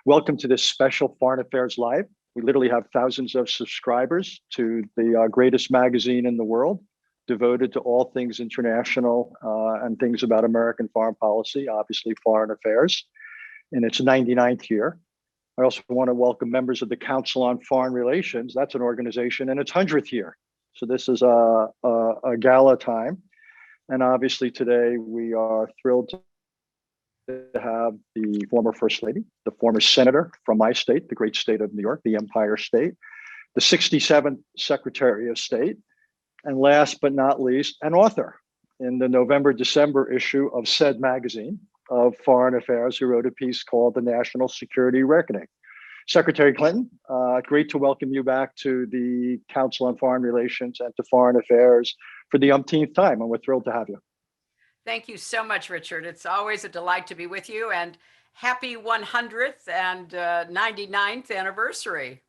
Welcome to this special Foreign Affairs Live. We literally have thousands of subscribers to the greatest magazine in the world, devoted to all things international and things about American foreign policy, obviously foreign affairs, in its 99th year. I also want to welcome members of the Council on Foreign Relations. That's an organization in its 100th year. So this is a gala time. And obviously today we are thrilled to have the former First Lady, the former Senator from my state, the great state of New York, the Empire State, the 67th Secretary of State, and last but not least, an author in the November-December issue of said magazine of Foreign Affairs, who wrote a piece called The National Security Reckoning. Secretary Clinton, great to welcome you back to the Council on Foreign Relations and to Foreign Affairs for the umpteenth time, and we're thrilled to have you. Thank you so much, Richard. It's always a delight to be with you, and happy 100th and 99th anniversary.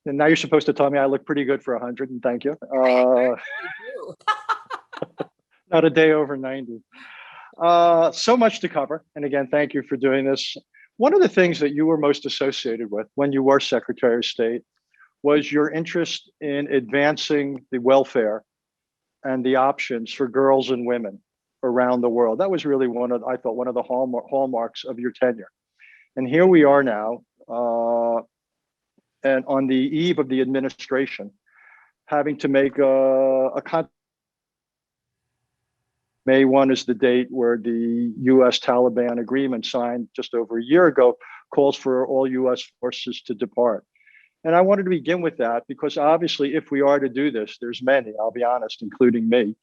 And now you're supposed to tell me I look pretty good for 100, and thank you. Not a day over 90. So much to cover. And again, thank you for doing this. One of the things that you were most associated with when you were Secretary of State was your interest in advancing the welfare and the options for girls and women around the world. That was really I thought one of the hallmarks of your tenure. And here we are now, and on the eve of the administration, having to make May 1 is the date where the US Taliban agreement signed just over a year ago calls for all US forces to depart. And I wanted to begin with that because obviously if we are to do this, there's many, I'll be honest, including me,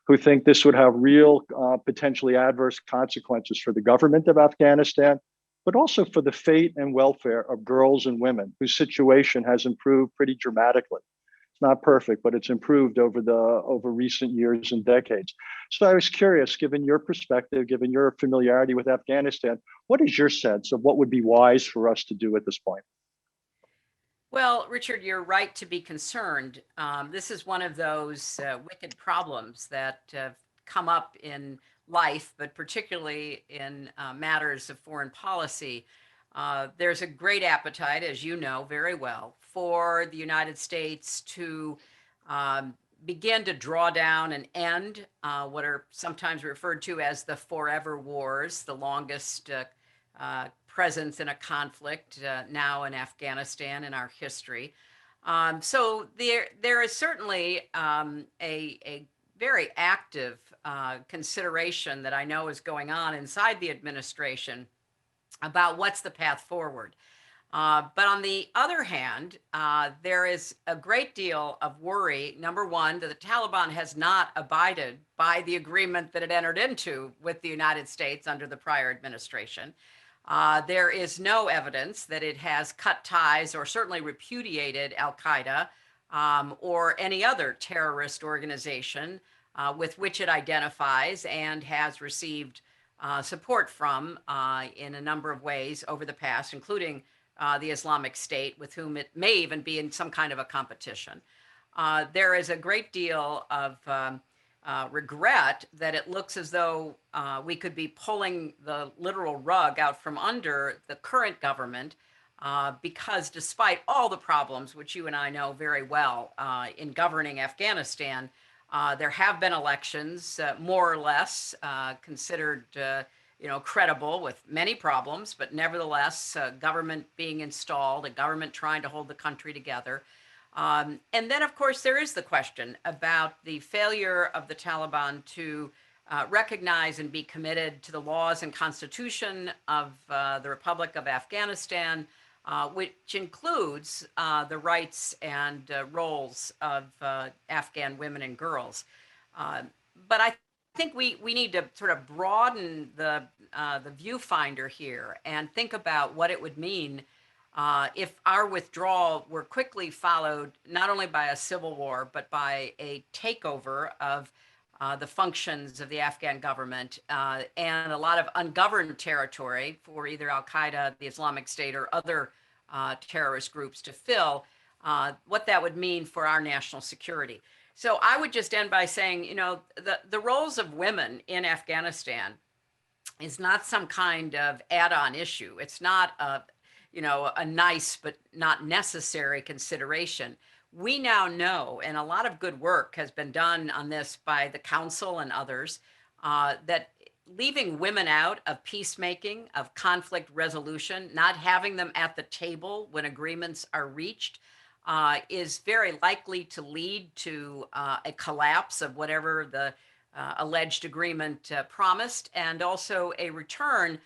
who think this would have real potentially adverse consequences for the government of Afghanistan, but also for the fate and welfare of girls and women whose situation has improved pretty dramatically. It's not perfect, but it's improved over recent years and decades. So I was curious, given your perspective, given your familiarity with Afghanistan, what is your sense of what would be wise for us to do at this point? Well, Richard, you're right to be concerned. This is one of those wicked problems that come up in life, but particularly in matters of foreign policy. There's a great appetite, as you know very well, for the United States to begin to draw down and end what are sometimes referred to as the forever wars, the longest presence in a conflict now in Afghanistan in our history. So there is certainly a very active consideration that I know is going on inside the administration about what's the path forward. But on the other hand, there is a great deal of worry, number one, that the Taliban has not abided by the agreement that it entered into with the United States under the prior administration. There is no evidence that it has cut ties or certainly repudiated Al-Qaeda or any other terrorist organization with which it identifies and has received support from in a number of ways over the past, including the Islamic State, with whom it may even be in some kind of a competition. There is a great deal of regret that it looks as though we could be pulling the literal rug out from under the current government because despite all the problems, which you and I know very well in governing Afghanistan, there have been elections more or less considered credible with many problems, but nevertheless, government being installed, a government trying to hold the country together. And then, of course, there is the question about the failure of the Taliban to recognize and be committed to the laws and constitution of the Republic of Afghanistan, which includes the rights and roles of Afghan women and girls. But I think we need to sort of broaden the viewfinder here and think about what it would mean if our withdrawal were quickly followed not only by a civil war, but by a takeover of the functions of the Afghan government and a lot of ungoverned territory for either Al-Qaeda, the Islamic State, or other terrorist groups to fill, what that would mean for our national security. So I would just end by saying, the roles of women in Afghanistan is not some kind of add-on issue. It's not a nice but not necessary consideration. We now know, and a lot of good work has been done on this by the council and others, that leaving women out of peacemaking, of conflict resolution, not having them at the table when agreements are reached, is very likely to lead to a collapse of whatever the alleged agreement promised, and also a return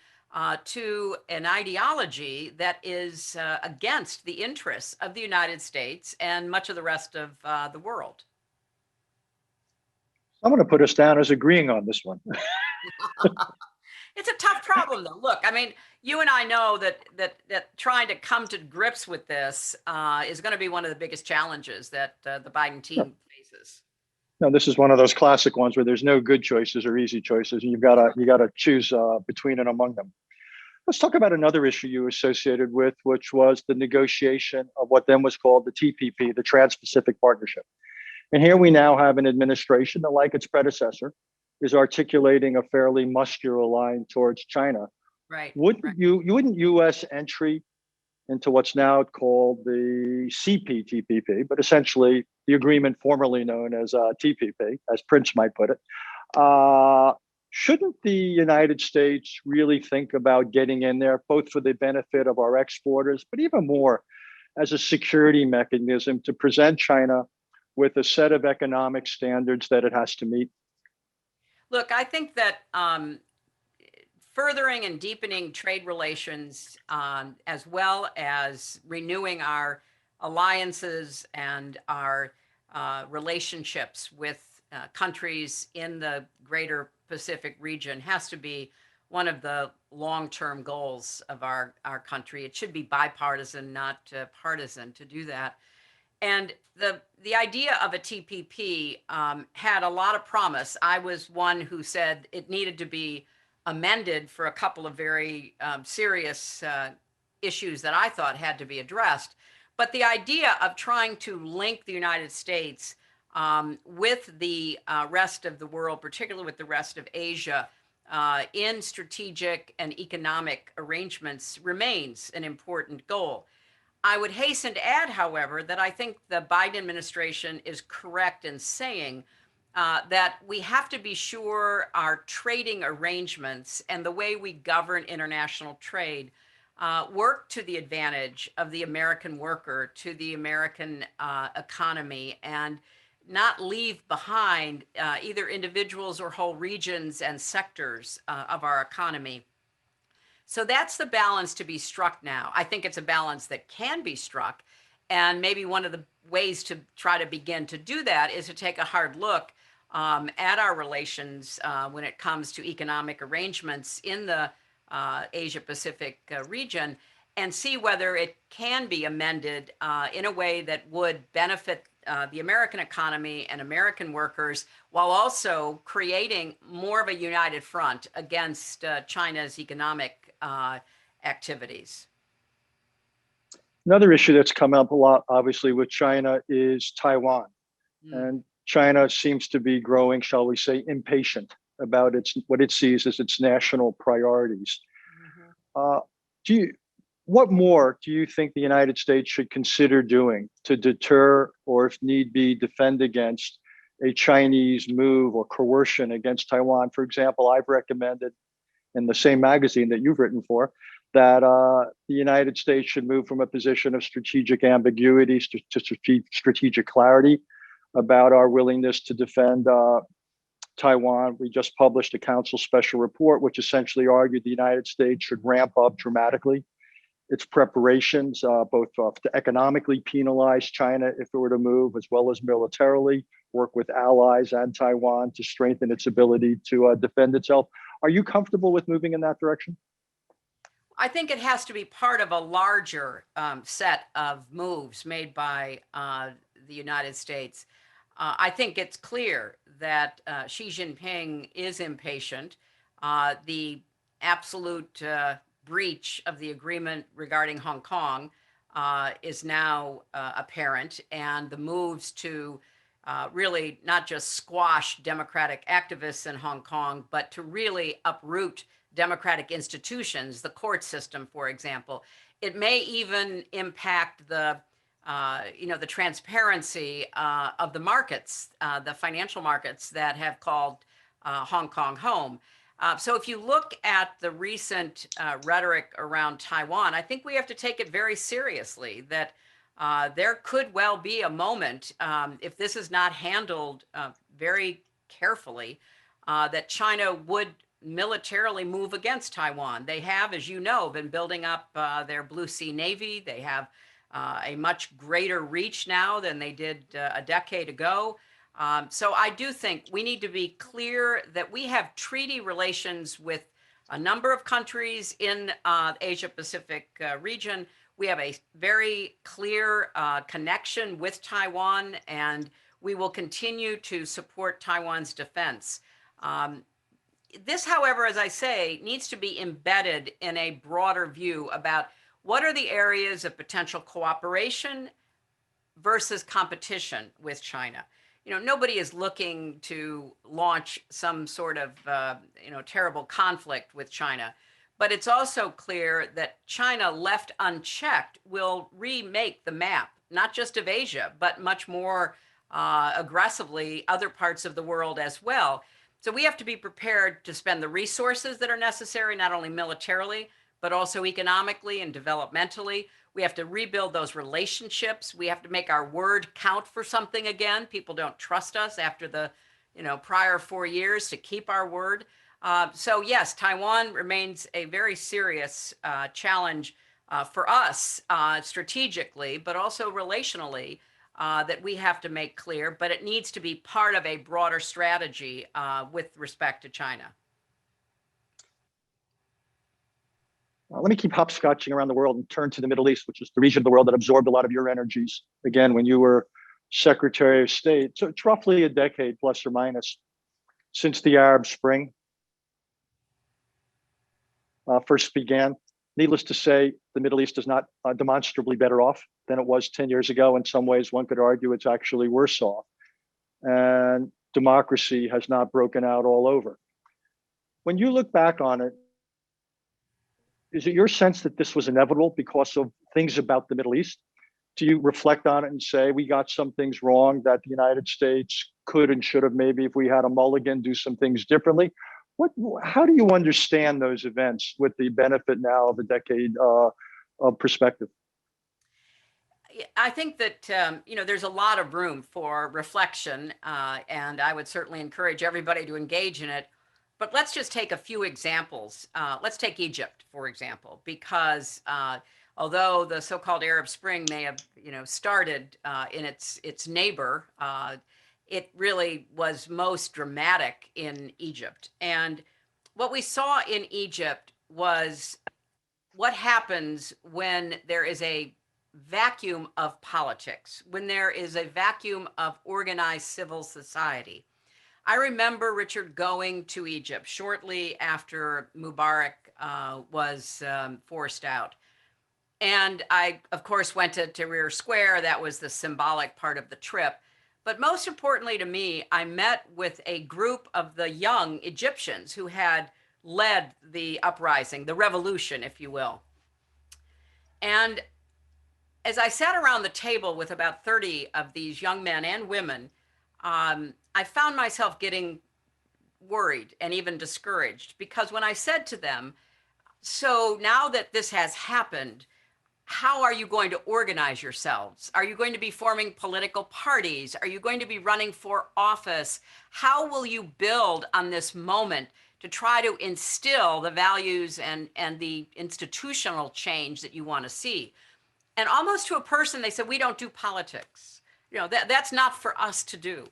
to an ideology that is against the interests of the United States and much of the rest of the world. I'm going to put us down as agreeing on this one. It's a tough problem, though. Look, I mean, you and I know that trying to come to grips with this is going to be one of the biggest challenges that the Biden team faces. No, this is one of those classic ones where there's no good choices or easy choices, and you got to choose between and among them. Let's talk about another issue you associated with, which was the negotiation of what then was called the TPP, the Trans-Pacific Partnership. And here we now have an administration that, like its predecessor, is articulating a fairly muscular line towards China. Right. Wouldn't U.S. entry into what's now called the CPTPP, but essentially the agreement formerly known as TPP, as Prince might put it, shouldn't the United States really think about getting in there, both for the benefit of our exporters, but even more as a security mechanism to present China with a set of economic standards that it has to meet? Look, I think that furthering and deepening trade relations, as well as renewing our alliances and our relationships with countries in the greater Pacific region, has to be one of the long-term goals of our country. It should be bipartisan, not partisan, to do that. And the idea of a TPP had a lot of promise. I was one who said it needed to be amended for a couple of very serious issues that I thought had to be addressed. But the idea of trying to link the United States with the rest of the world, particularly with the rest of Asia, in strategic and economic arrangements remains an important goal. I would hasten to add, however, that I think the Biden administration is correct in saying that we have to be sure our trading arrangements and the way we govern international trade work to the advantage of the American worker, to the American economy, and not leave behind either individuals or whole regions and sectors of our economy. So that's the balance to be struck now. I think it's a balance that can be struck. And maybe one of the ways to try to begin to do that is to take a hard look at our relations when it comes to economic arrangements in the Asia Pacific region, and see whether it can be amended in a way that would benefit the American economy and American workers, while also creating more of a united front against China's economic activities. Another issue that's come up a lot, obviously, with China is Taiwan. And China seems to be growing, shall we say, impatient about what it sees as its national priorities. What more do you think the United States should consider doing to deter, or if need be, defend against a Chinese move or coercion against Taiwan? For example, I've recommended in the same magazine that you've written for that the United States should move from a position of strategic ambiguity to strategic clarity about our willingness to defend Taiwan. We just published a council special report, which essentially argued the United States should ramp up dramatically its preparations, both to economically penalize China if it were to move, as well as militarily work with allies and Taiwan to strengthen its ability to defend itself. Are you comfortable with moving in that direction? I think it has to be part of a larger set of moves made by the United States. I think it's clear that Xi Jinping is impatient. The absolute breach of the agreement regarding Hong Kong is now apparent, and the moves to really not just squash democratic activists in Hong Kong, but to really uproot democratic institutions, the court system, for example, It may even impact the the transparency of the markets, the financial markets that have called Hong Kong home. So if you look at the recent rhetoric around Taiwan, I think we have to take it very seriously that there could well be a moment, if this is not handled very carefully, that China would militarily move against Taiwan. They have, as you know, been building up their Blue Sea Navy. They have a much greater reach now than they did a decade ago. So I do think we need to be clear that we have treaty relations with a number of countries in Asia Pacific region. We have a very clear connection with Taiwan, and we will continue to support Taiwan's defense. This, however, as I say, needs to be embedded in a broader view about what are the areas of potential cooperation versus competition with China. Nobody is looking to launch some sort of, terrible conflict with China. But it's also clear that China, left unchecked, will remake the map, not just of Asia, but much more aggressively other parts of the world as well. So we have to be prepared to spend the resources that are necessary, not only militarily, but also economically and developmentally. We have to rebuild those relationships. We have to make our word count for something again. People don't trust us after the prior 4 years to keep our word. So yes, Taiwan remains a very serious challenge for us strategically, but also relationally, that we have to make clear, but it needs to be part of a broader strategy with respect to China. Let me keep hopscotching around the world and turn to the Middle East, which is the region of the world that absorbed a lot of your energies. Again, when you were Secretary of State, so it's roughly a decade plus or minus since the Arab Spring first began. Needless to say, the Middle East is not demonstrably better off than it was 10 years ago. In some ways, one could argue it's actually worse off. And democracy has not broken out all over. When you look back on it, is it your sense that this was inevitable because of things about the Middle East? Do you reflect on it and say, we got some things wrong that the United States could and should have, maybe if we had a mulligan, do some things differently? How do you understand those events with the benefit now of a decade of perspective? I think that, there's a lot of room for reflection, and I would certainly encourage everybody to engage in it. But let's just take a few examples. Let's take Egypt, for example, because although the so-called Arab Spring may have, started in its neighbor, it really was most dramatic in Egypt. And what we saw in Egypt was what happens when there is a vacuum of politics, when there is a vacuum of organized civil society. I remember, Richard, going to Egypt shortly after Mubarak was forced out. And I, of course, went to Tahrir Square. That was the symbolic part of the trip. But most importantly to me, I met with a group of the young Egyptians who had led the uprising, the revolution, if you will. And as I sat around the table with about 30 of these young men and women, I found myself getting worried and even discouraged, because when I said to them, so now that this has happened, how are you going to organize yourselves? Are you going to be forming political parties? Are you going to be running for office? How will you build on this moment to try to instill the values and the institutional change that you want to see? And almost to a person, they said, we don't do politics. That's not for us to do.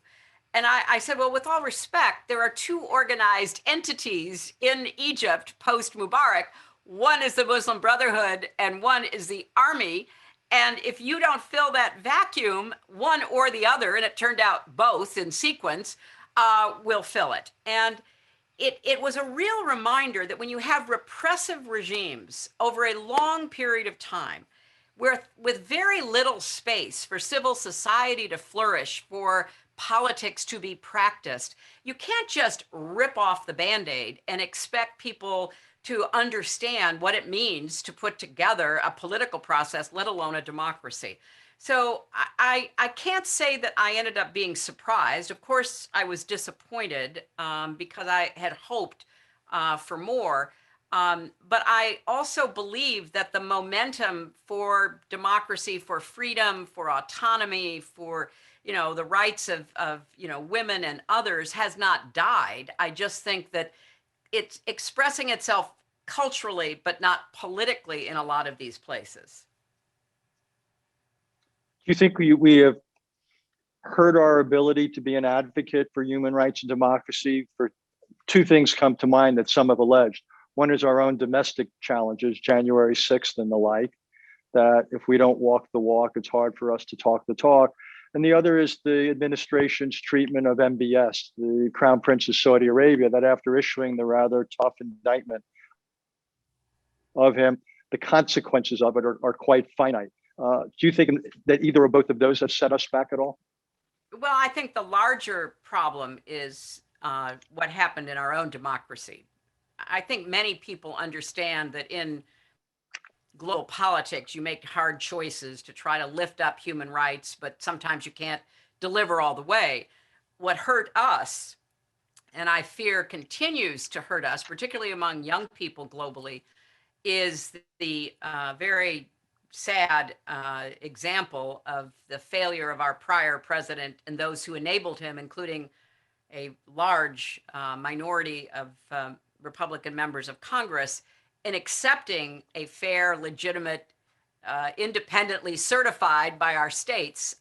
And I said, well, with all respect, there are two organized entities in Egypt post-Mubarak. One is the Muslim Brotherhood and one is the army. And if you don't fill that vacuum, one or the other, and it turned out both in sequence, will fill it. And it was a real reminder that when you have repressive regimes over a long period of time, with very little space for civil society to flourish, for politics to be practiced, you can't just rip off the Band-Aid and expect people to understand what it means to put together a political process, let alone a democracy. So I can't say that I ended up being surprised. Of course, I was disappointed because I had hoped for more. But I also believe that the momentum for democracy, for freedom, for autonomy, for the rights of women and others has not died. I just think that it's expressing itself culturally, but not politically in a lot of these places. Do you think we have hurt our ability to be an advocate for human rights and democracy? For two things come to mind that some have alleged. One is our own domestic challenges, January 6th and the like, that if we don't walk the walk, it's hard for us to talk the talk. And the other is the administration's treatment of MBS, the Crown Prince of Saudi Arabia, that after issuing the rather tough indictment of him, the consequences of it are quite finite. Do you think that either or both of those have set us back at all? Well, I think the larger problem is what happened in our own democracy. I think many people understand that in global politics, you make hard choices to try to lift up human rights, but sometimes you can't deliver all the way. What hurt us, and I fear continues to hurt us, particularly among young people globally, is the very sad example of the failure of our prior president and those who enabled him, including a large minority of Republican members of Congress, in accepting a fair, legitimate, independently certified by our states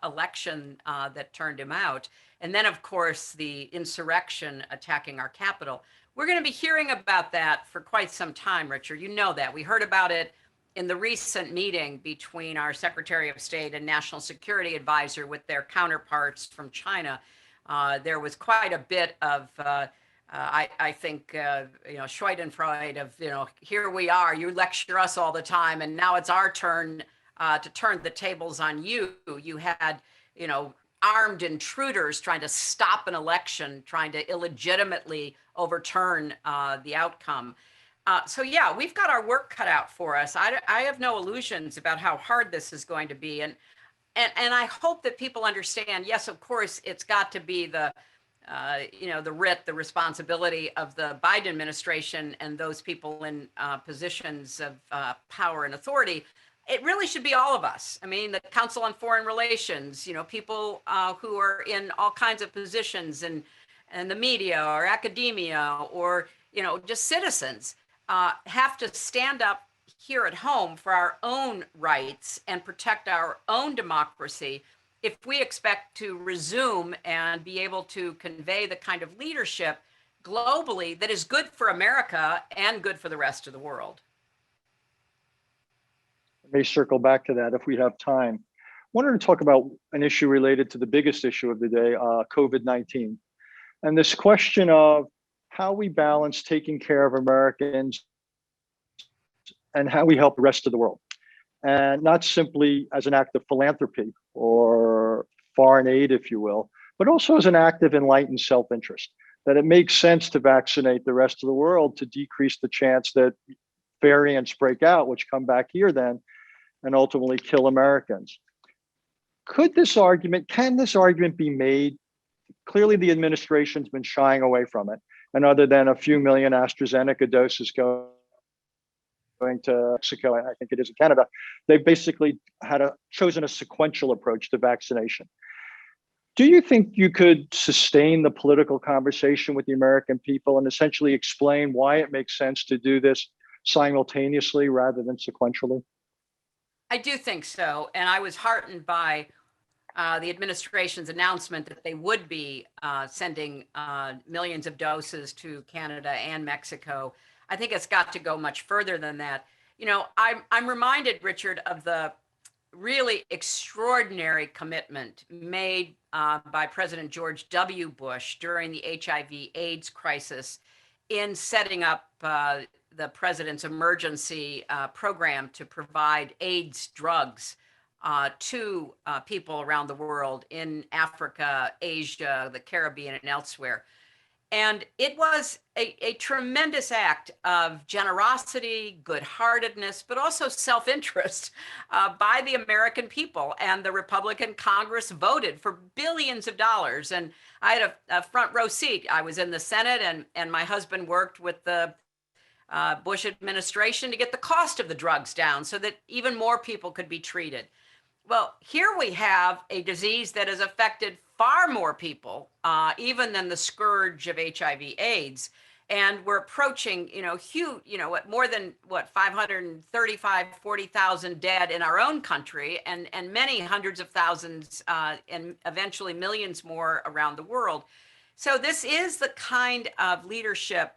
election that turned him out. And then, of course, the insurrection attacking our Capitol. We're going to be hearing about that for quite some time, Richard. You know that. We heard about it in the recent meeting between our Secretary of State and National Security Advisor with their counterparts from China. There was quite a bit of I think, Schadenfreude of, here we are, you lecture us all the time, and now it's our turn to turn the tables on you. You had, armed intruders trying to stop an election, trying to illegitimately overturn the outcome. So yeah, we've got our work cut out for us. I have no illusions about how hard this is going to be. And I hope that people understand, yes, of course, it's got to be the the responsibility of the Biden administration and those people in positions of power and authority. It really should be all of us. I mean, the Council on Foreign Relations, people who are in all kinds of positions in the media or academia or, just citizens have to stand up here at home for our own rights and protect our own democracy if we expect to resume and be able to convey the kind of leadership globally that is good for America and good for the rest of the world. I may circle back to that if we have time. I wanted to talk about an issue related to the biggest issue of the day, COVID-19. And this question of how we balance taking care of Americans and how we help the rest of the world. And not simply as an act of philanthropy or foreign aid, if you will, but also as an act of enlightened self-interest, that it makes sense to vaccinate the rest of the world to decrease the chance that variants break out, which come back here then and ultimately kill Americans. Can this argument be made? Clearly, the administration's been shying away from it. And other than a few million AstraZeneca doses going to Mexico, I think it is in Canada, they've basically chosen a sequential approach to vaccination. Do you think you could sustain the political conversation with the American people and essentially explain why it makes sense to do this simultaneously rather than sequentially? I do think so. And I was heartened by the administration's announcement that they would be sending millions of doses to Canada and Mexico. I think it's got to go much further than that. I'm reminded, Richard, of the really extraordinary commitment made by President George W. Bush during the HIV/AIDS crisis in setting up the president's emergency program to provide AIDS drugs to people around the world in Africa, Asia, the Caribbean, and elsewhere. And it was a tremendous act of generosity, good-heartedness, but also self-interest by the American people. And the Republican Congress voted for billions of dollars. And I had a front row seat. I was in the Senate, and my husband worked with the Bush administration to get the cost of the drugs down so that even more people could be treated. Well, here we have a disease that has affected far more people, even than the scourge of HIV/AIDS. And we're approaching, huge, more than 535, 40,000 dead in our own country, and many hundreds of thousands, and eventually millions more around the world. So this is the kind of leadership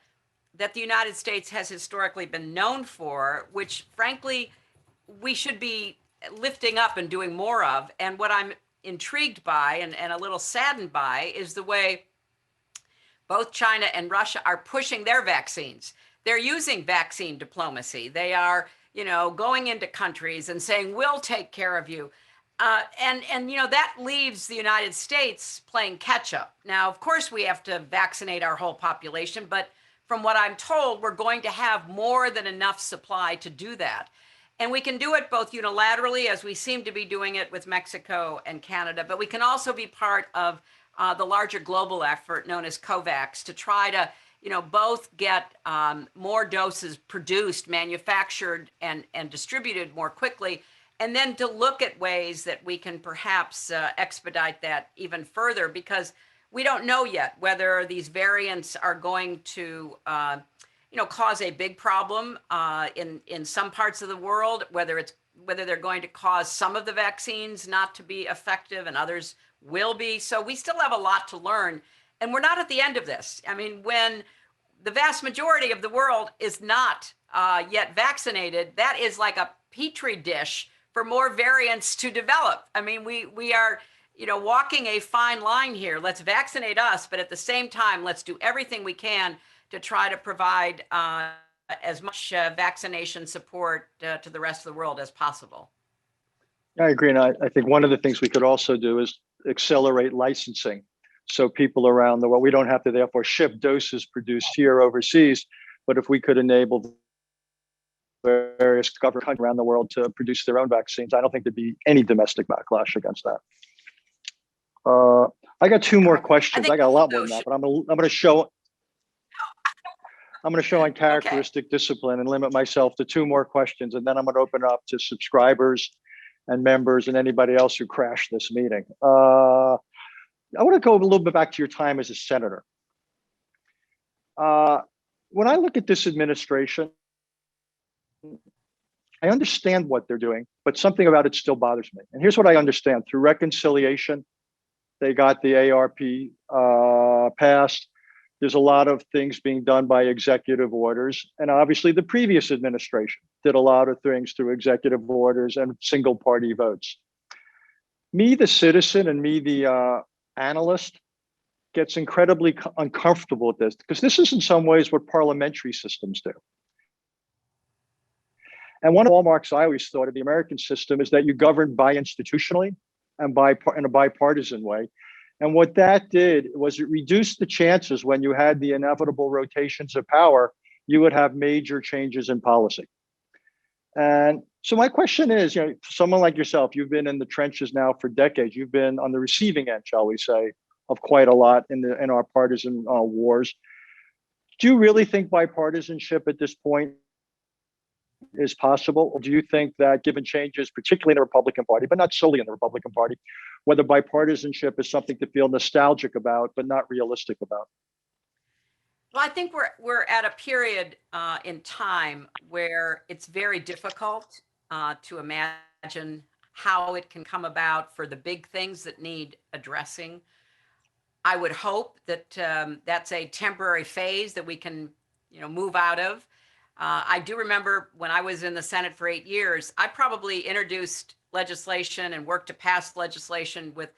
that the United States has historically been known for, which frankly, we should be lifting up and doing more of. And what I'm intrigued by and a little saddened by is the way both China and Russia are pushing their vaccines. They're using vaccine diplomacy. They are, going into countries and saying, we'll take care of you. And that leaves the United States playing catch up. Now, of course, we have to vaccinate our whole population, but from what I'm told, we're going to have more than enough supply to do that. And we can do it both unilaterally, as we seem to be doing it with Mexico and Canada, but we can also be part of the larger global effort known as COVAX to try to, both get more doses produced, manufactured, and distributed more quickly, and then to look at ways that we can perhaps expedite that even further, because we don't know yet whether these variants are going to cause a big problem in some parts of the world, whether they're going to cause some of the vaccines not to be effective and others will be. So we still have a lot to learn, and we're not at the end of this. I mean, when the vast majority of the world is not yet vaccinated, that is like a petri dish for more variants to develop. I mean, we are walking a fine line here. Let's vaccinate us, but at the same time, let's do everything we can to try to provide as much vaccination support to the rest of the world as possible. I agree. And I think one of the things we could also do is accelerate licensing. So people around the world, we don't have to therefore ship doses produced here overseas, but if we could enable various governments around the world to produce their own vaccines, I don't think there'd be any domestic backlash against that. I got two more questions. I got a lot more than that, but I'm going to show on characteristic discipline and limit myself to two more questions, and then I'm going to open up to subscribers and members and anybody else who crashed this meeting. I want to go a little bit back to your time as a senator. When I look at this administration, I understand what they're doing, but something about it still bothers me. And here's what I understand. Through reconciliation, they got the ARP passed. There's a lot of things being done by executive orders. And obviously the previous administration did a lot of things through executive orders and single party votes. Me, the citizen, and me, the analyst, gets incredibly uncomfortable with this, because this is in some ways what parliamentary systems do. And one of the hallmarks I always thought of the American system is that you govern bi-institutionally and in a bipartisan way. And what that did was it reduced the chances when you had the inevitable rotations of power, you would have major changes in policy. And so my question is, someone like yourself, you've been in the trenches now for decades. You've been on the receiving end, shall we say, of quite a lot in our partisan wars. Do you really think bipartisanship at this point is possible? Or do you think that given changes, particularly in the Republican Party, but not solely in the Republican Party, whether bipartisanship is something to feel nostalgic about, but not realistic about? Well, I think we're at a period in time where it's very difficult to imagine how it can come about for the big things that need addressing. I would hope that that's a temporary phase that we can, move out of. I do remember when I was in the Senate for 8 years, I probably introduced legislation and worked to pass legislation with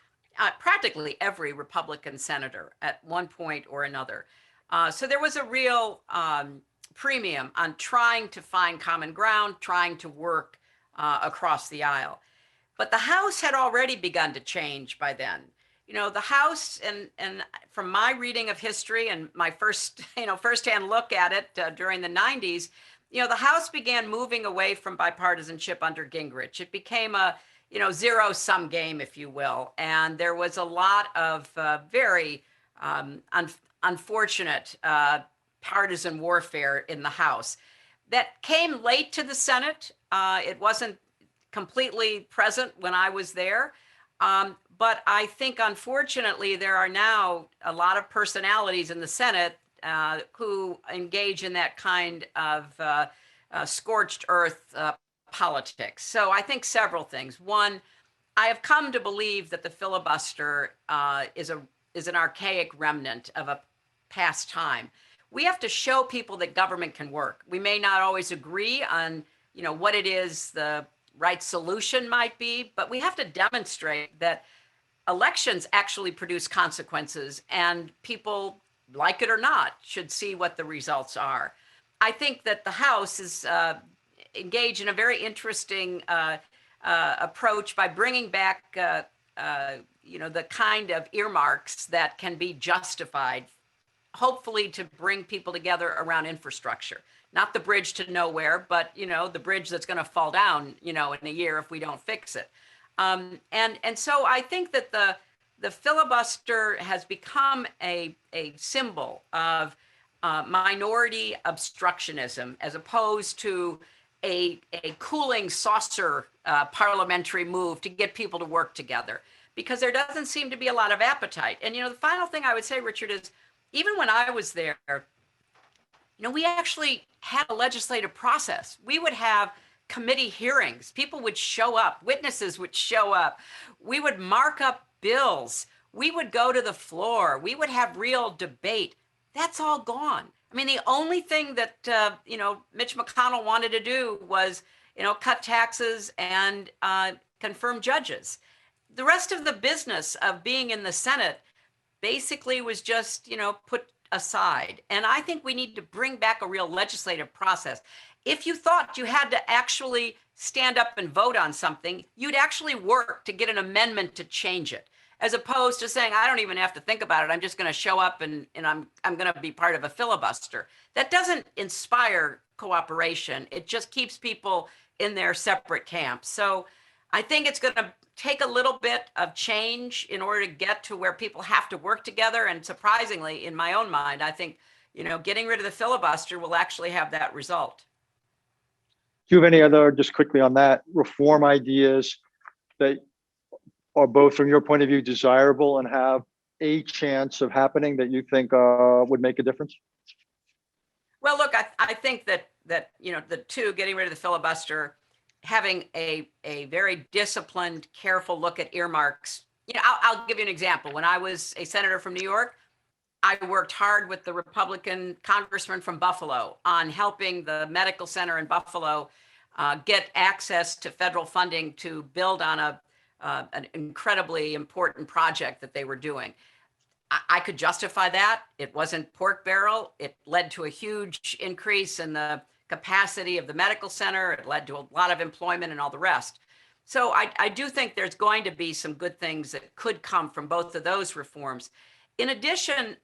practically every Republican senator at one point or another. So there was a real premium on trying to find common ground, trying to work across the aisle. But the House had already begun to change by then. the House, and from my reading of history and my first, firsthand look at it during the 90s, the House began moving away from bipartisanship under Gingrich. It became a, zero-sum game, if you will. And there was a lot of very unfortunate partisan warfare in the House that came late to the Senate. It wasn't completely present when I was there. But I think, unfortunately, there are now a lot of personalities in the Senate who engage in that kind of scorched earth politics. So I think several things. One, I have come to believe that the filibuster is an archaic remnant of a past time. We have to show people that government can work. We may not always agree on, what it is the right solution might be, but we have to demonstrate that elections actually produce consequences, and people, like it or not, should see what the results are. I think that the House is engaged in a very interesting approach by bringing back the kind of earmarks that can be justified, hopefully to bring people together around infrastructure. Not the bridge to nowhere, but the bridge that's going to fall down, in a year if we don't fix it. And so I think that the filibuster has become a symbol of minority obstructionism, as opposed to a cooling saucer parliamentary move to get people to work together, because there doesn't seem to be a lot of appetite. And the final thing I would say, Richard, is even when I was there, we actually had a legislative process. We would have committee hearings. People would show up. Witnesses would show up. We would mark up bills. We would go to the floor. We would have real debate. That's all gone. I mean, the only thing that, Mitch McConnell wanted to do was, cut taxes and confirm judges. The rest of the business of being in the Senate basically was just, put aside. And I think we need to bring back a real legislative process. If you thought you had to actually stand up and vote on something, you'd actually work to get an amendment to change it, as opposed to saying, I don't even have to think about it. I'm just going to show up and I'm going to be part of a filibuster. That doesn't inspire cooperation. It just keeps people in their separate camps. So I think it's going to take a little bit of change in order to get to where people have to work together. And surprisingly, in my own mind, I think, getting rid of the filibuster will actually have that result. Do you have any other, just quickly on that, reform ideas that are both, from your point of view, desirable and have a chance of happening that you think would make a difference? Well, look, I think that the two, getting rid of the filibuster, having a very disciplined, careful look at earmarks. I'll give you an example. When I was a senator from New York, I worked hard with the Republican congressman from Buffalo on helping the medical center in Buffalo get access to federal funding to build on an incredibly important project that they were doing. I could justify that. It wasn't pork barrel. It led to a huge increase in the capacity of the medical center. It led to a lot of employment and all the rest. So I do think there's going to be some good things that could come from both of those reforms. In addition,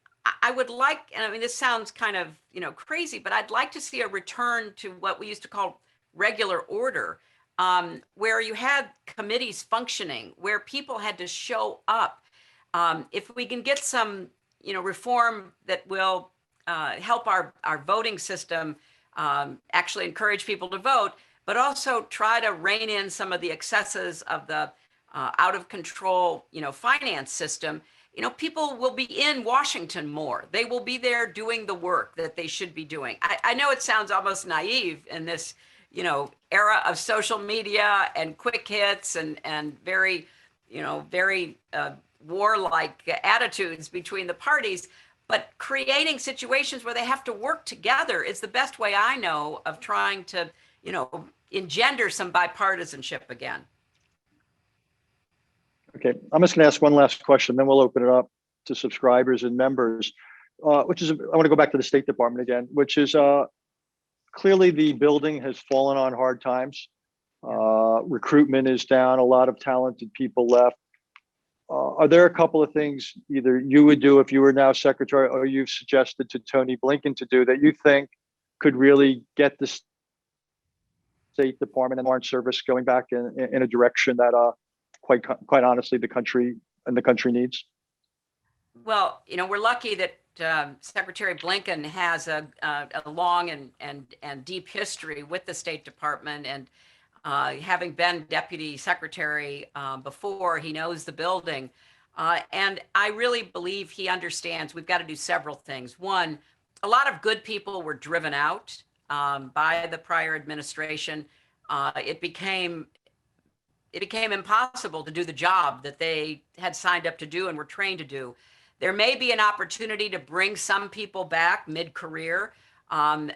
I would like, and I mean, this sounds kind of, crazy, but I'd like to see a return to what we used to call regular order, where you had committees functioning, where people had to show up. If we can get some, reform that will help our voting system actually encourage people to vote, but also try to rein in some of the excesses of the out of control, finance system, people will be in Washington more. They will be there doing the work that they should be doing. I know it sounds almost naive in this, era of social media and quick hits and very, very warlike attitudes between the parties, but creating situations where they have to work together is the best way I know of trying to, engender some bipartisanship again. Okay, I'm just going to ask one last question, then we'll open it up to subscribers and members, which is, I want to go back to the State Department again, which is clearly the building has fallen on hard times. Recruitment is down, a lot of talented people left. are there a couple of things either you would do if you were now secretary, or you've suggested to Tony Blinken to do, that you think could really get the State Department and Foreign Service going back in a direction that, quite honestly, the country needs? Well, we're lucky that Secretary Blinken has a long and deep history with the State Department, and having been Deputy Secretary before, he knows the building. And I really believe he understands we've got to do several things. One, a lot of good people were driven out by the prior administration. It became impossible to do the job that they had signed up to do and were trained to do. There may be an opportunity to bring some people back mid-career, and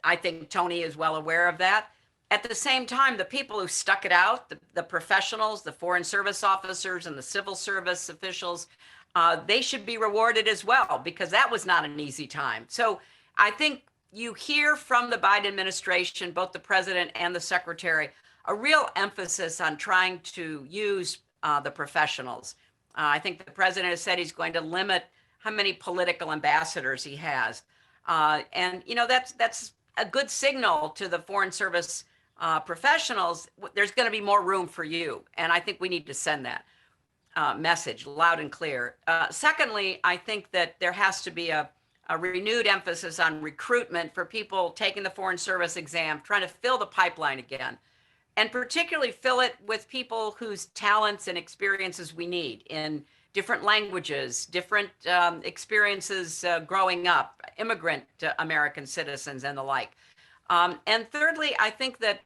I think Tony is well aware of that. At the same time, the people who stuck it out, the professionals, the Foreign Service officers and the civil service officials, they should be rewarded as well, because that was not an easy time. So I think you hear from the Biden administration, both the president and the secretary, a real emphasis on trying to use the professionals. I think the president has said he's going to limit how many political ambassadors he has. And that's a good signal to the Foreign Service professionals. There's going to be more room for you. And I think we need to send that message loud and clear. Secondly, I think that there has to be a renewed emphasis on recruitment for people taking the Foreign Service exam, trying to fill the pipeline again, and particularly fill it with people whose talents and experiences we need in different languages, different experiences growing up, immigrant American citizens and the like. And thirdly, I think that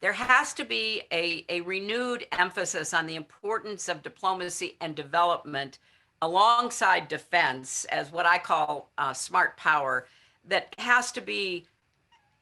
there has to be a renewed emphasis on the importance of diplomacy and development alongside defense as what I call smart power, that has to be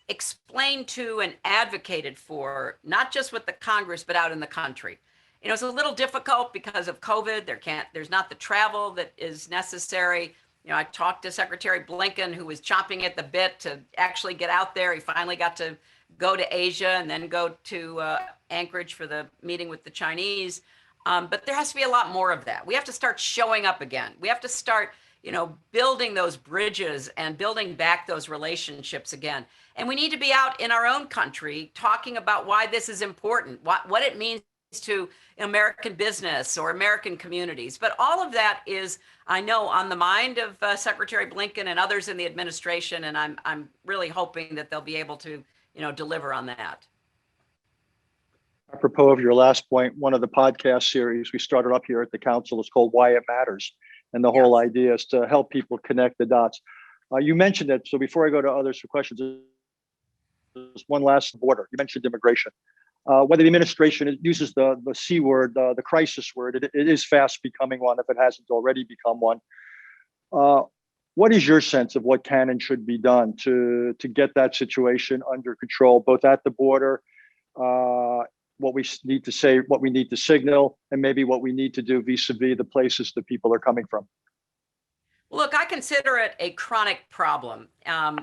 explained to and advocated for, not just with the Congress, but out in the country. It's a little difficult because of COVID. There's not the travel that is necessary. I talked to Secretary Blinken, who was chomping at the bit to actually get out there. He finally got to go to Asia and then go to Anchorage for the meeting with the Chinese. But there has to be a lot more of that. We have to start showing up again. We have to start, building those bridges and building back those relationships again. And we need to be out in our own country talking about why this is important, what it means to American business or American communities. But all of that is, I know, on the mind of Secretary Blinken and others in the administration, and I'm really hoping that they'll be able to, deliver on that. Apropos of your last point, one of the podcast series we started up here at the council is called Why It Matters. And the whole idea is to help people connect the dots. You mentioned it. So before I go to others for questions, there's one last border. You mentioned immigration. Whether the administration uses the C word, the crisis word, it is fast becoming one if it hasn't already become one. What is your sense of what can and should be done to get that situation under control, both at the border, what we need to say, what we need to signal, and maybe what we need to do vis-a-vis the places that people are coming from? Look, I consider it a chronic problem.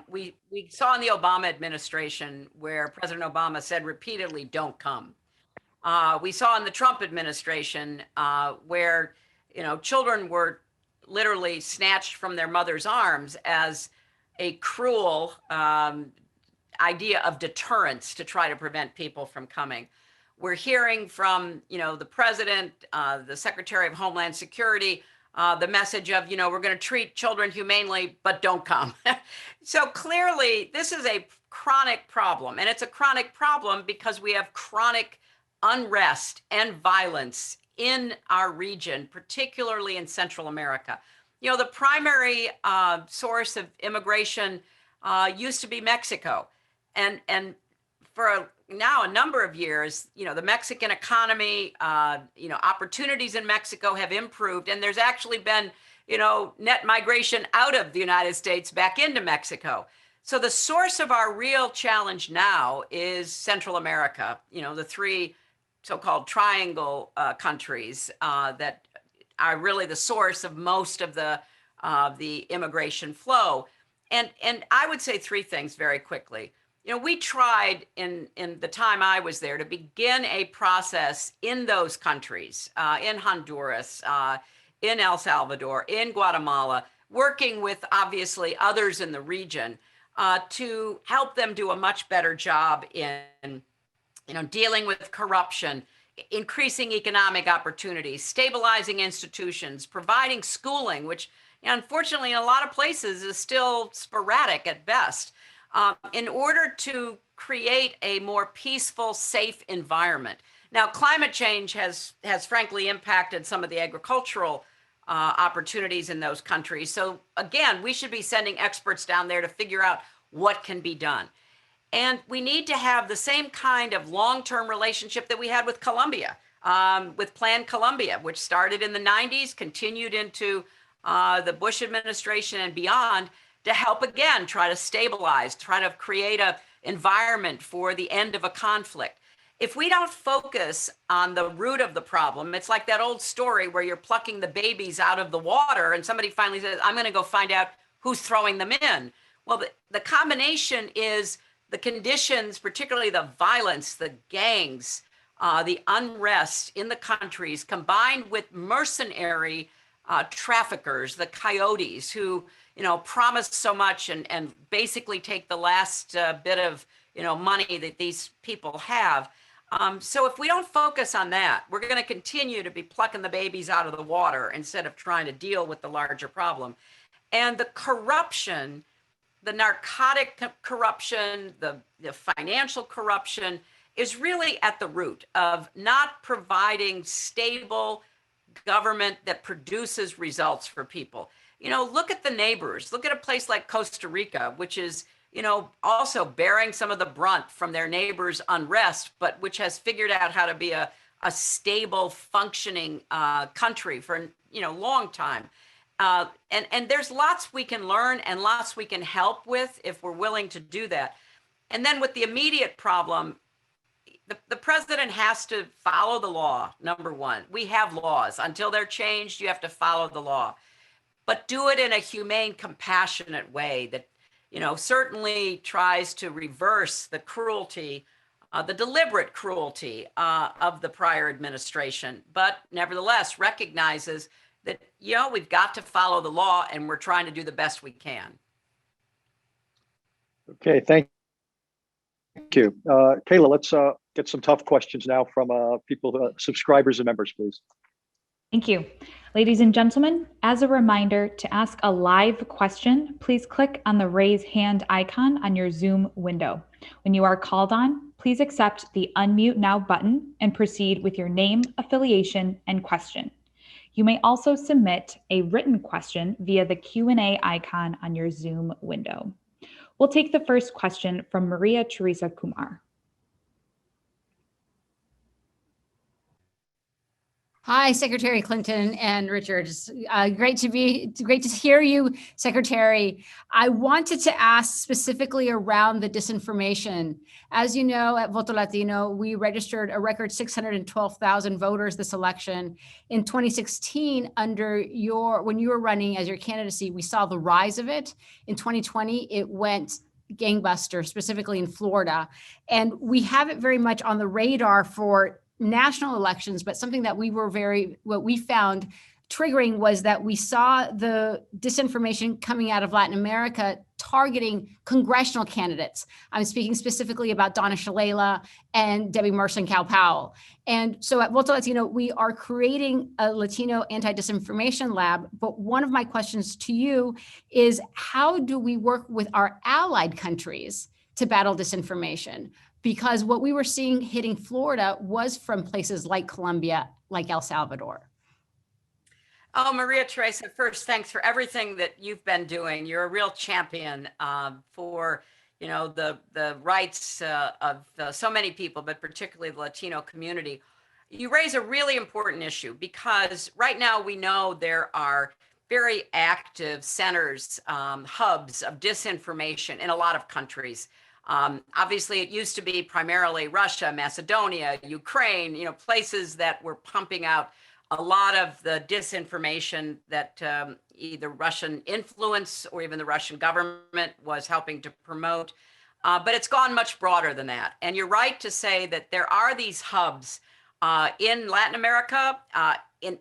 We saw in the Obama administration where President Obama said repeatedly, "Don't come." We saw in the Trump administration where children were literally snatched from their mother's arms as a cruel idea of deterrence to try to prevent people from coming. We're hearing from the president, the Secretary of Homeland Security, the message of, we're going to treat children humanely, but don't come. So clearly, this is a chronic problem. And it's a chronic problem because we have chronic unrest and violence in our region, particularly in Central America. The primary source of immigration used to be Mexico. And for now a number of years, the Mexican economy, opportunities in Mexico have improved, and there's actually been, net migration out of the United States back into Mexico. So the source of our real challenge now is Central America, the three so-called triangle countries that are really the source of most of the immigration flow. And I would say three things very quickly. we tried in the time I was there to begin a process in those countries, in Honduras, in El Salvador, in Guatemala, working with obviously others in the region to help them do a much better job in dealing with corruption, increasing economic opportunities, stabilizing institutions, providing schooling, which unfortunately in a lot of places is still sporadic at best, in order to create a more peaceful, safe environment. Now, climate change has frankly impacted some of the agricultural opportunities in those countries. So again, we should be sending experts down there to figure out what can be done. And we need to have the same kind of long-term relationship that we had with Colombia, with Plan Colombia, which started in the 90s, continued into the Bush administration and beyond, to help again try to stabilize, try to create an environment for the end of a conflict. If we don't focus on the root of the problem, it's like that old story where you're plucking the babies out of the water and somebody finally says, I'm going to go find out who's throwing them in. Well, the combination is the conditions, particularly the violence, the gangs, the unrest in the countries, combined with mercenary traffickers, the coyotes, who promise so much and basically take the last bit of money that these people have. So if we don't focus on that, we're going to continue to be plucking the babies out of the water instead of trying to deal with the larger problem. And the corruption, the narcotic corruption, the financial corruption is really at the root of not providing stable government that produces results for people. Look at the neighbors. Look at a place like Costa Rica, which is, also bearing some of the brunt from their neighbors' unrest, but which has figured out how to be a stable, functioning country for, long time. And there's lots we can learn and lots we can help with if we're willing to do that. And then with the immediate problem, the president has to follow the law, number one. We have laws. Until they're changed, you have to follow the law. But do it in a humane, compassionate way that, certainly tries to reverse the cruelty, the deliberate cruelty of the prior administration, but nevertheless recognizes that, we've got to follow the law and we're trying to do the best we can. Okay, thank you. Kayla, let's get some tough questions now from people, subscribers and members, please. Thank you. Ladies and gentlemen, as a reminder, to ask a live question, please click on the raise hand icon on your Zoom window. When you are called on, please accept the unmute now button and proceed with your name, affiliation, and question. You may also submit a written question via the Q&A icon on your Zoom window. We'll take the first question from Maria Teresa Kumar. Hi, Secretary Clinton and Richard. It's great to hear you, Secretary. I wanted to ask specifically around the disinformation. As you know, at Voto Latino, we registered a record 612,000 voters this election. In 2016, when you were running as your candidacy, we saw the rise of it. In 2020, it went gangbuster, specifically in Florida. And we have it very much on the radar for national elections, but something that what we found triggering was that we saw the disinformation coming out of Latin America targeting congressional candidates. I'm speaking specifically about Donna Shalala and Debbie Merson-Cowell. And so at Voto Latino, we are creating a Latino anti-disinformation lab. But one of my questions to you is, how do we work with our allied countries to battle disinformation? Because what we were seeing hitting Florida was from places like Colombia, like El Salvador. Oh, Maria Teresa, first, thanks for everything that you've been doing. You're a real champion for, the rights of so many people, but particularly the Latino community. You raise a really important issue because right now we know there are very active centers, hubs of disinformation in a lot of countries. Obviously, it used to be primarily Russia, Macedonia, Ukraine, places that were pumping out a lot of the disinformation that either Russian influence or even the Russian government was helping to promote. but it's gone much broader than that. And you're right to say that there are these hubs in Latin America.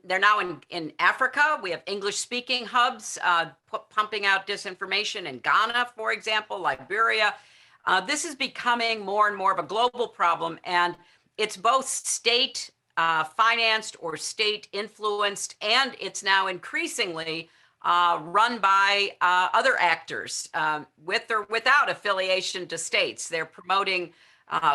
They're now in Africa. We have English-speaking hubs pumping out disinformation in Ghana, for example, Liberia. This is becoming more and more of a global problem, and it's both state financed or state influenced, and it's now increasingly run by other actors with or without affiliation to states. They're promoting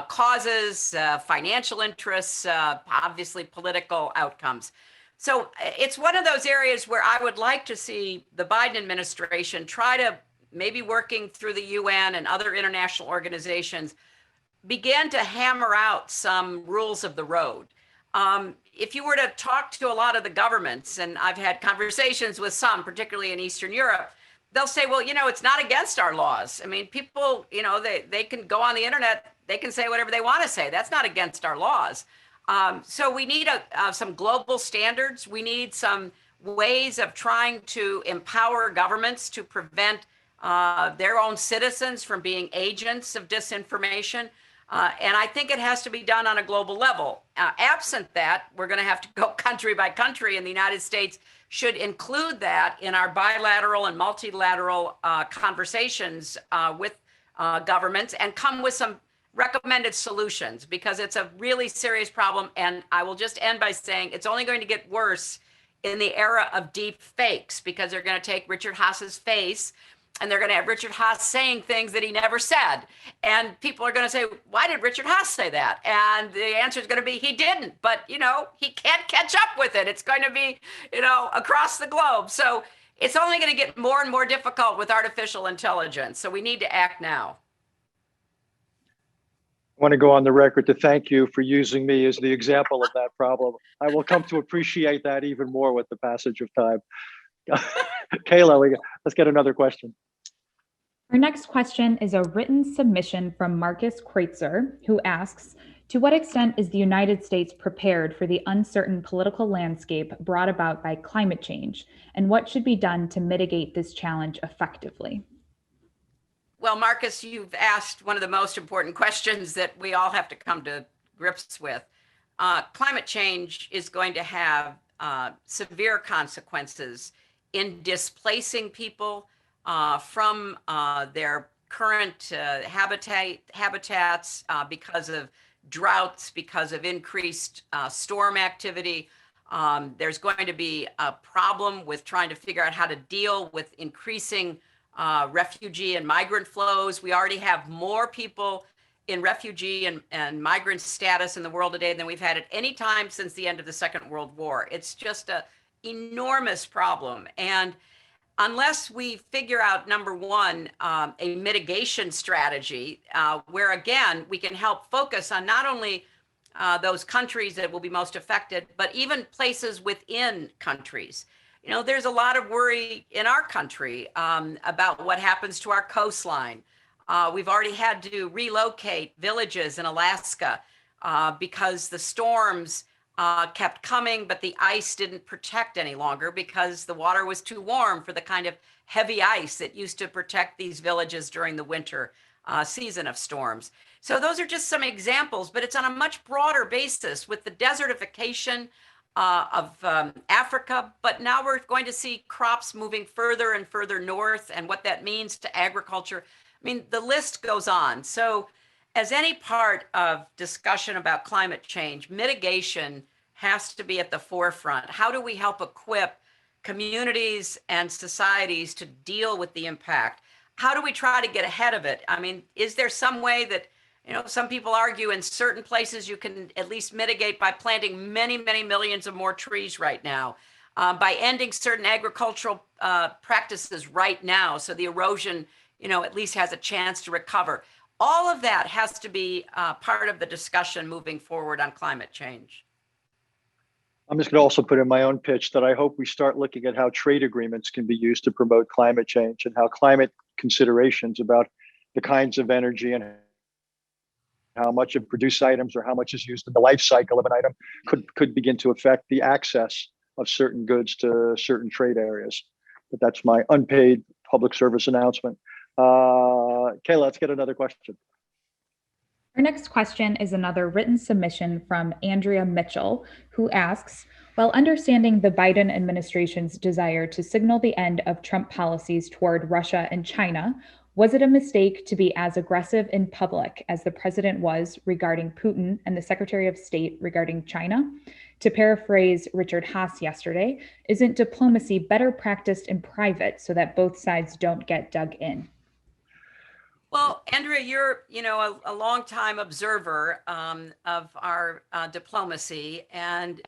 causes, financial interests, obviously political outcomes. So it's one of those areas where I would like to see the Biden administration try to, maybe working through the UN and other international organizations, begin to hammer out some rules of the road. If you were to talk to a lot of the governments, and I've had conversations with some, particularly in Eastern Europe, they'll say, well, it's not against our laws. I mean, people, they can go on the internet, they can say whatever they want to say. That's not against our laws. So we need some global standards. We need some ways of trying to empower governments to prevent their own citizens from being agents of disinformation. And I think it has to be done on a global level. Absent that, we're going to have to go country by country, and the United States should include that in our bilateral and multilateral conversations with governments and come with some recommended solutions, because it's a really serious problem. And I will just end by saying it's only going to get worse in the era of deep fakes, because they're going to take Richard Haass's face and they're going to have Richard Haass saying things that he never said. And people are going to say, why did Richard Haass say that? And the answer is going to be, he didn't, but he can't catch up with it. It's going to be, across the globe. So it's only going to get more and more difficult with artificial intelligence. So we need to act now. I want to go on the record to thank you for using me as the example of that problem. I will come to appreciate that even more with the passage of time. Kayla, let's get another question. Our next question is a written submission from Marcus Kreutzer, who asks, to what extent is the United States prepared for the uncertain political landscape brought about by climate change, and what should be done to mitigate this challenge effectively? Well, Marcus, you've asked one of the most important questions that we all have to come to grips with. Climate change is going to have severe consequences in displacing people from their current habitats because of droughts, because of increased storm activity. There's going to be a problem with trying to figure out how to deal with increasing refugee and migrant flows. We already have more people in refugee and migrant status in the world today than we've had at any time since the end of the Second World War. It's just an enormous problem. And unless we figure out, number one, a mitigation strategy where, again, we can help focus on not only those countries that will be most affected, but even places within countries. There's a lot of worry in our country about what happens to our coastline. We've already had to relocate villages in Alaska because the storms kept coming, but the ice didn't protect any longer because the water was too warm for the kind of heavy ice that used to protect these villages during the winter season of storms. So those are just some examples, but it's on a much broader basis with the desertification of Africa, but now we're going to see crops moving further and further north and what that means to agriculture. I mean, the list goes on. So as any part of discussion about climate change, mitigation has to be at the forefront. How do we help equip communities and societies to deal with the impact? How do we try to get ahead of it? I mean, is there some way that, some people argue in certain places you can at least mitigate by planting many, many millions of more trees right now, by ending certain agricultural practices right now so the erosion, at least has a chance to recover. All of that has to be part of the discussion moving forward on climate change. I'm just going to also put in my own pitch that I hope we start looking at how trade agreements can be used to promote climate change and how climate considerations about the kinds of energy and how much of produced items or how much is used in the life cycle of an item could begin to affect the access of certain goods to certain trade areas. But that's my unpaid public service announcement. Kayla, let's get another question. Our next question is another written submission from Andrea Mitchell, who asks, while understanding the Biden administration's desire to signal the end of Trump policies toward Russia and China, was it a mistake to be as aggressive in public as the president was regarding Putin and the Secretary of State regarding China? To paraphrase Richard Haass yesterday, isn't diplomacy better practiced in private so that both sides don't get dug in? Well, Andrea, you're a longtime observer of our diplomacy, and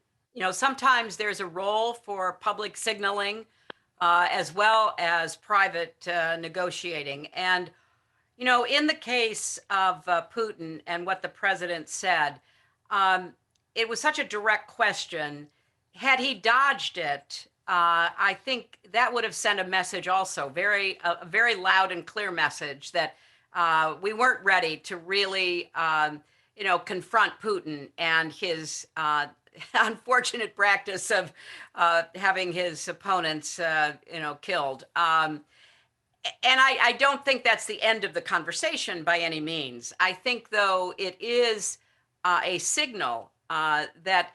sometimes there's a role for public signaling as well as private negotiating. And in the case of Putin and what the president said, it was such a direct question. Had he dodged it, I think that would have sent a message also, a very loud and clear message that we weren't ready to really, confront Putin and his unfortunate practice of having his opponents, killed. And I don't think that's the end of the conversation by any means. I think, though, it is a signal that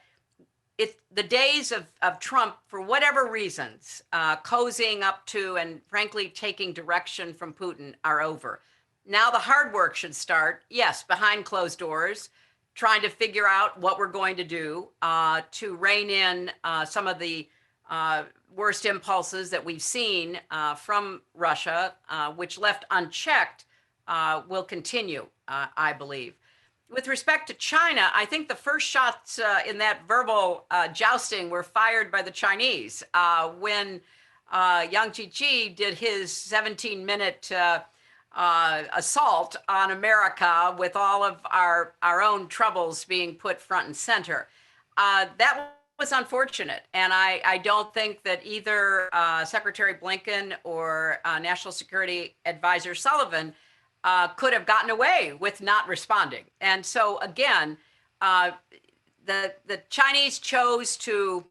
the days of Trump, for whatever reasons, cozying up to and frankly taking direction from Putin are over. Now the hard work should start, yes, behind closed doors, trying to figure out what we're going to do to rein in some of the worst impulses that we've seen from Russia, which left unchecked will continue, I believe. With respect to China, I think the first shots in that verbal jousting were fired by the Chinese when Yang Jiechi did his 17-minute assault on America with all of our own troubles being put front and center. That was unfortunate. And I don't think that either Secretary Blinken or National Security Advisor Sullivan could have gotten away with not responding. And so again, the Chinese chose to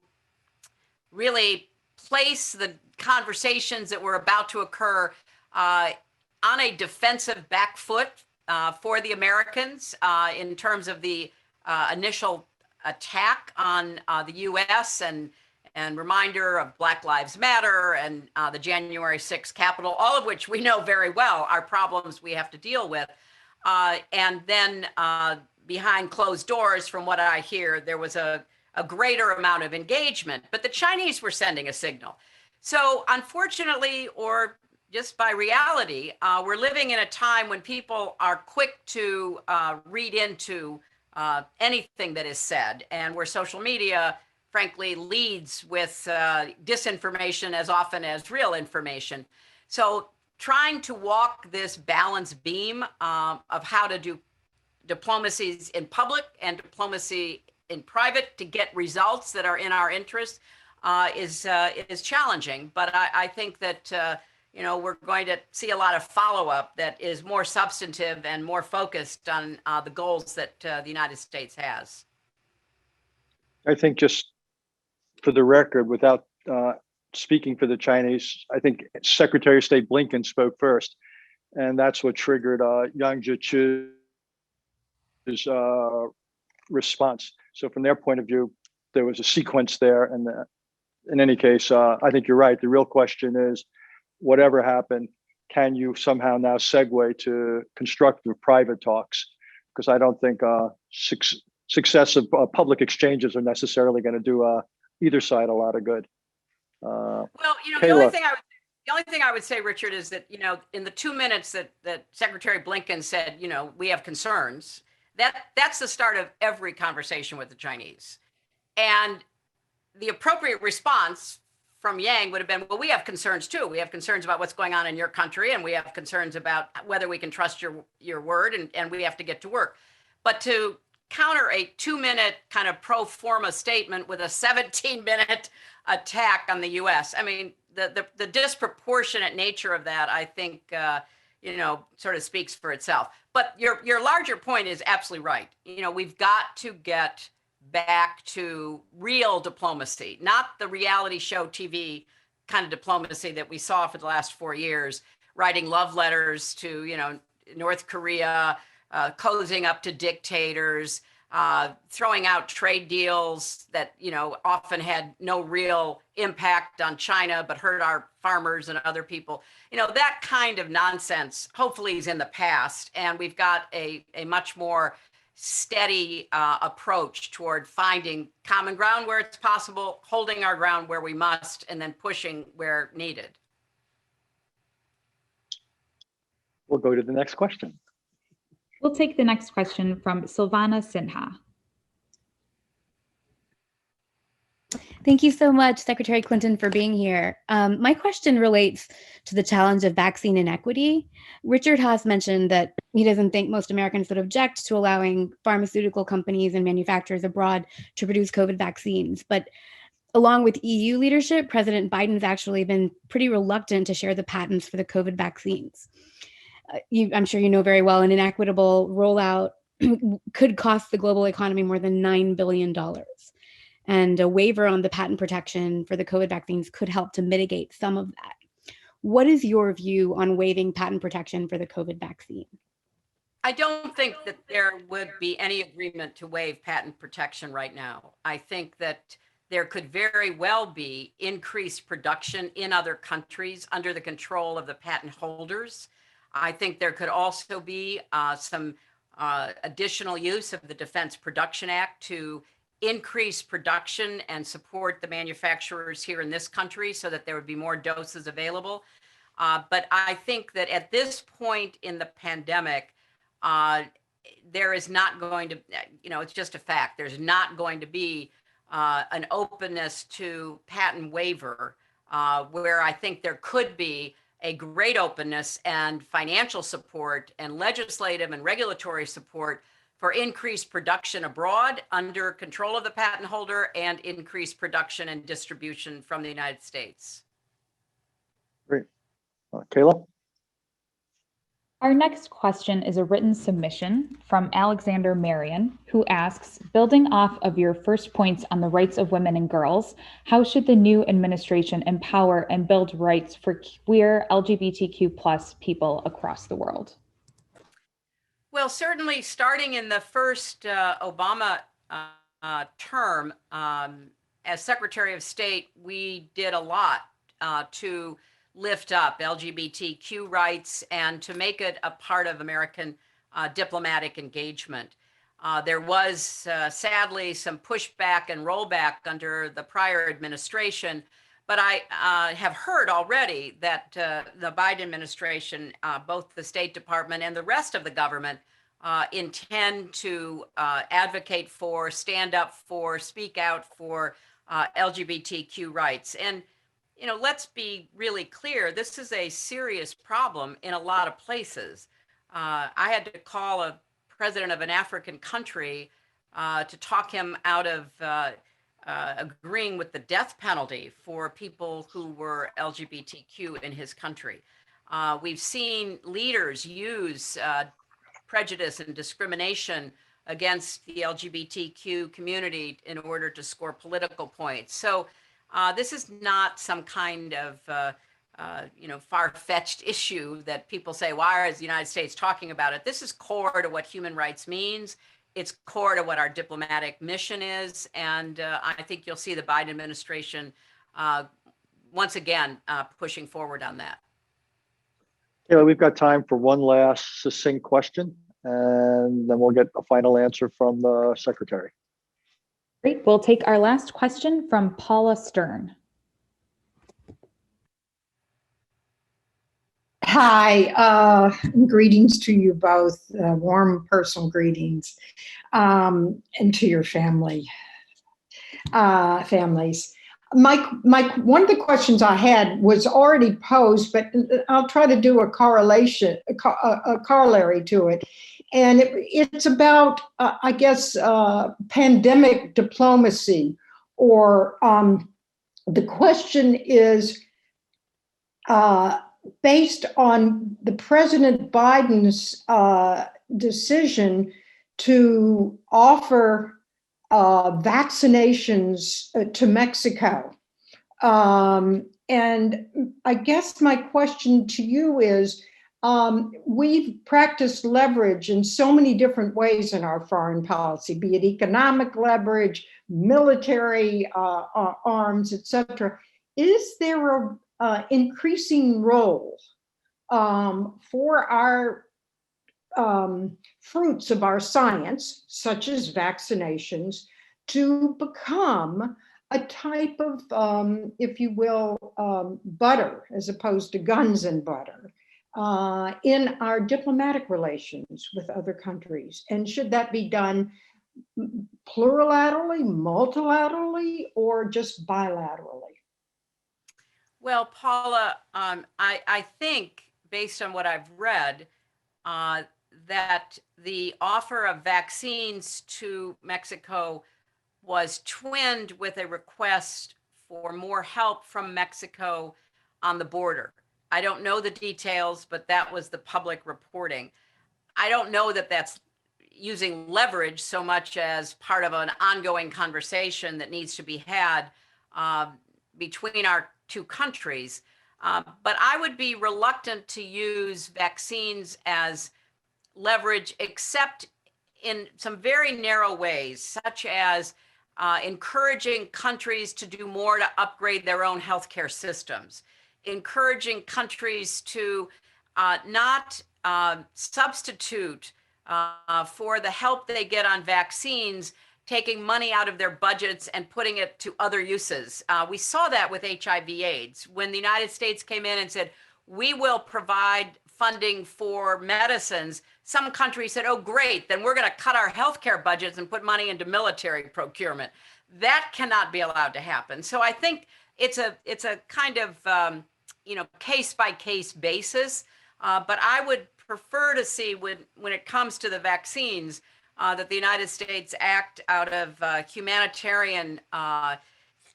really place the conversations that were about to occur on a defensive back foot for the Americans in terms of the initial attack on the U.S. and reminder of Black Lives Matter and the January 6th Capitol, all of which we know very well are problems we have to deal with. And then behind closed doors, from what I hear, there was a greater amount of engagement, but the Chinese were sending a signal. So unfortunately, or just by reality, we're living in a time when people are quick to read into anything that is said, and where social media, frankly, leads with disinformation as often as real information. So trying to walk this balance beam of how to do diplomacies in public and diplomacy in private to get results that are in our interest is challenging. But I think that we're going to see a lot of follow-up that is more substantive and more focused on the goals that the United States has. I think, just for the record, without speaking for the Chinese, I think Secretary of State Blinken spoke first, and that's what triggered Yang Jiechi's response. So from their point of view, there was a sequence there. And in any case, I think you're right. The real question is, whatever happened, can you somehow now segue to constructive private talks? Because I don't think successive public exchanges are necessarily going to do either side a lot of good. Well, Kayla. the only thing I would say, Richard, is that in the 2 minutes that Secretary Blinken said, we have concerns, that's the start of every conversation with the Chinese. And the appropriate response from Yang would have been, well, we have concerns too. We have concerns about what's going on in your country, and we have concerns about whether we can trust your word, and we have to get to work. But to counter a 2-minute kind of pro forma statement with a 17-minute attack on the U.S., I mean, the disproportionate nature of that, I think, sort of speaks for itself. But your larger point is absolutely right. We've got to get back to real diplomacy, not the reality show TV kind of diplomacy that we saw for the last 4 years. writing love letters to, North Korea, cozying up to dictators, throwing out trade deals that, often had no real impact on China, but hurt our farmers and other people. That kind of nonsense hopefully is in the past. And we've got a much more steady approach toward finding common ground where it's possible, holding our ground where we must, and then pushing where needed. We'll go to the next question. We'll take the next question from Silvana Sinha. Thank you so much, Secretary Clinton, for being here. My question relates to the challenge of vaccine inequity. Richard Haass mentioned that he doesn't think most Americans would object to allowing pharmaceutical companies and manufacturers abroad to produce COVID vaccines. But along with EU leadership, President Biden's actually been pretty reluctant to share the patents for the COVID vaccines. I'm sure you know very well, an inequitable rollout could cost the global economy more than $9 billion. And a waiver on the patent protection for the COVID vaccines could help to mitigate some of that. What is your view on waiving patent protection for the COVID vaccine? I don't think that there would be any agreement to waive patent protection right now. I think that there could very well be increased production in other countries under the control of the patent holders. I think there could also be some additional use of the Defense Production Act to increase production and support the manufacturers here in this country so that there would be more doses available. But I think that at this point in the pandemic, there is not going to, it's just a fact, there's not going to be an openness to patent waiver, where I think there could be a great openness and financial support and legislative and regulatory support for increased production abroad under control of the patent holder and increased production and distribution from the United States. Great. Kayla? Our next question is a written submission from Alexander Marion, who asks, building off of your first points on the rights of women and girls, how should the new administration empower and build rights for queer LGBTQ+ people across the world? Well, certainly starting in the first Obama term as Secretary of State, we did a lot to lift up LGBTQ rights and to make it a part of American diplomatic engagement. There was sadly some pushback and rollback under the prior administration, but I have heard already that the Biden administration, both the State Department and the rest of the government, intend to advocate for, stand up for, speak out for LGBTQ rights. And, let's be really clear, this is a serious problem in a lot of places. I had to call a president of an African country to talk him out of agreeing with the death penalty for people who were LGBTQ in his country. We've seen leaders use prejudice and discrimination against the LGBTQ community in order to score political points. So this is not some kind of far-fetched issue that people say, why is the United States talking about it? This is core to what human rights means. It's core to what our diplomatic mission is. And I think you'll see the Biden administration once again pushing forward on that. Kayla, we've got time for one last succinct question, and then we'll get a final answer from the Secretary. Great. We'll take our last question from Paula Stern. Hi, greetings to you both, warm personal greetings, and to your families. One of the questions I had was already posed, but I'll try to do a correlation, a corollary to it. And it's about, pandemic diplomacy, or the question is, based on the President Biden's decision to offer vaccinations to Mexico, And I guess my question to you is, we've practiced leverage in so many different ways in our foreign policy, be it economic leverage, military arms, etc. Is there a increasing role for our fruits of our science, such as vaccinations, to become a type of, if you will, butter, as opposed to guns and butter, in our diplomatic relations with other countries? And should that be done plurilaterally, multilaterally, or just bilaterally? Well, Paula, I think based on what I've read, that the offer of vaccines to Mexico was twinned with a request for more help from Mexico on the border. I don't know the details, but that was the public reporting. I don't know that that's using leverage so much as part of an ongoing conversation that needs to be had between our two countries. But I would be reluctant to use vaccines as leverage, except in some very narrow ways, such as encouraging countries to do more to upgrade their own healthcare systems, encouraging countries to not substitute for the help they get on vaccines, taking money out of their budgets and putting it to other uses. We saw that with HIV/AIDS when the United States came in and said, we will provide funding for medicines. Some countries said, oh, great, then we're going to cut our healthcare budgets and put money into military procurement. That cannot be allowed to happen. So I think it's a kind of case by case basis. But I would prefer to see when it comes to the vaccines that the United States act out of humanitarian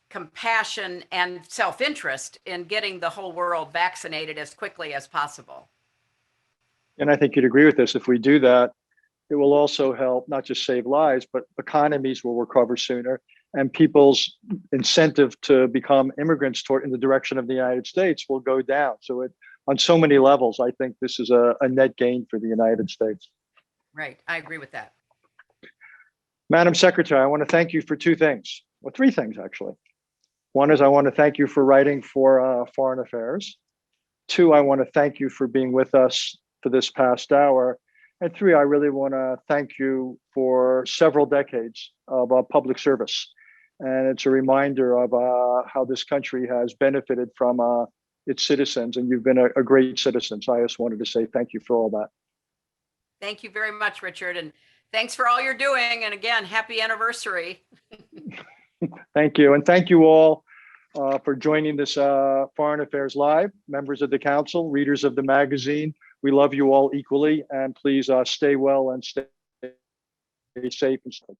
compassion and self-interest in getting the whole world vaccinated as quickly as possible. And I think you'd agree with this. If we do that, it will also help not just save lives, but economies will recover sooner, and people's incentive to become immigrants in the direction of the United States will go down. So on so many levels, I think this is a net gain for the United States. Right, I agree with that. Madam Secretary, I want to thank you for two things, well, three things actually. One is I want to thank you for writing for Foreign Affairs. Two, I want to thank you for being with us for this past hour. And three, I really want to thank you for several decades of public service. And it's a reminder of how this country has benefited from its citizens, and you've been a great citizen. So I just wanted to say thank you for all that. Thank you very much, Richard. And thanks for all you're doing. And again, happy anniversary. Thank you. And thank you all for joining this Foreign Affairs Live, members of the council, readers of the magazine. We love you all equally, and please stay well and stay safe and safe.